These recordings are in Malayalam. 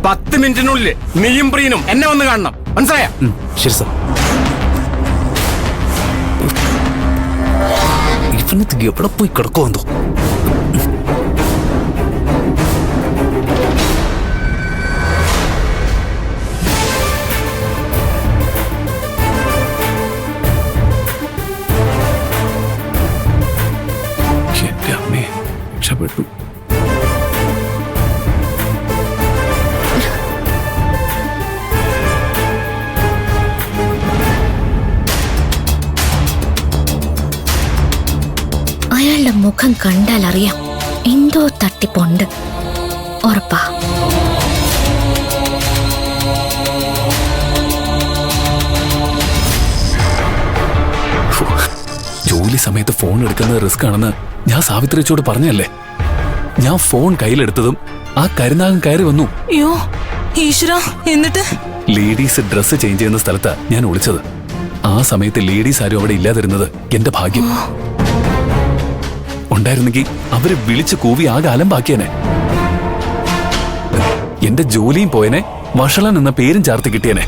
10 മിനിറ്റിനുള്ളിൽ നീയും പ്രീനും എന്നെ വന്ന് കാണണം, മനസ്സിലായ? ശരി സാർ. ഇവനത്ത് എവിടെ പോയി കിടക്കുമെന്തോ. എന്റെ അമ്മേ, രക്ഷപ്പെട്ടു. അയാളുടെ മുഖം കണ്ടാൽ അറിയാം എന്തോ തട്ടിപ്പുണ്ട്, ഉറപ്പാ. ജോലി സമയത്ത് ഫോൺ എടുക്കുന്നത് റിസ്ക് ആണെന്ന് ഞാൻ സാവിത്രിയോട് പറഞ്ഞല്ലേ. ഞാൻ ഫോൺ കയ്യിലെടുത്തതും ആ കരുനാഗൻ കയറി വന്നു. അയ്യോ ഈശ്വര, എന്നിട്ട് ലേഡീസ് ഡ്രസ്സ് ചേഞ്ച് ചെയ്യുന്ന സ്ഥലത്താ ഞാൻ ഒളിച്ചത്. ആ സമയത്ത് ലേഡീസ് ആരും അവിടെ ഇല്ലാതിരുന്നത് എന്റെ ഭാഗ്യം. ഉണ്ടായിരുന്നെങ്കിൽ അവരെ വിളിച്ച് കൂവി ആകെ അലമ്പാക്കിയനെ. എന്റെ ജോലിയും പോയനെ, വഷളൻ എന്ന പേരും ചേർത്ത് കിട്ടിയനെ.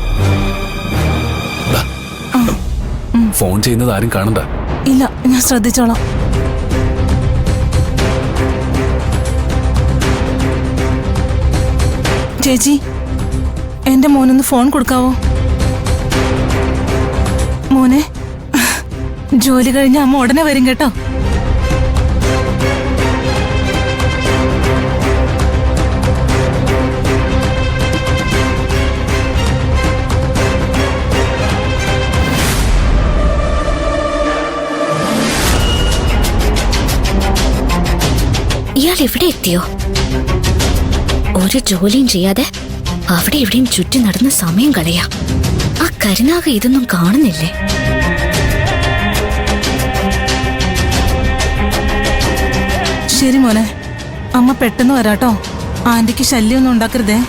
ഫോൺ ചെയ്യുന്നത് ആരും കാണണ്ട. ഇല്ല, ഞാൻ ശ്രദ്ധിച്ചോളാം. ചേച്ചി, എന്റെ മോനൊന്ന് ഫോൺ കൊടുക്കാവോ? മോനെ, ജോലി കഴിഞ്ഞ അമ്മ ഉടനെ വരും കേട്ടോ. ഇയാൾ എവിടെ എത്തിയോ? ഒരു ജോലിയും ചെയ്യാതെ അവിടെ എവിടെയും ചുറ്റി നടന്ന് സമയം കളയാ. ആ കരുനാഗ ഇതൊന്നും കാണുന്നില്ലേ? ശരി മോനെ, അമ്മ പെട്ടെന്ന് വരാട്ടോ. ആന്റിക്ക് ശല്യമൊന്നും ഉണ്ടാക്കരുതേ.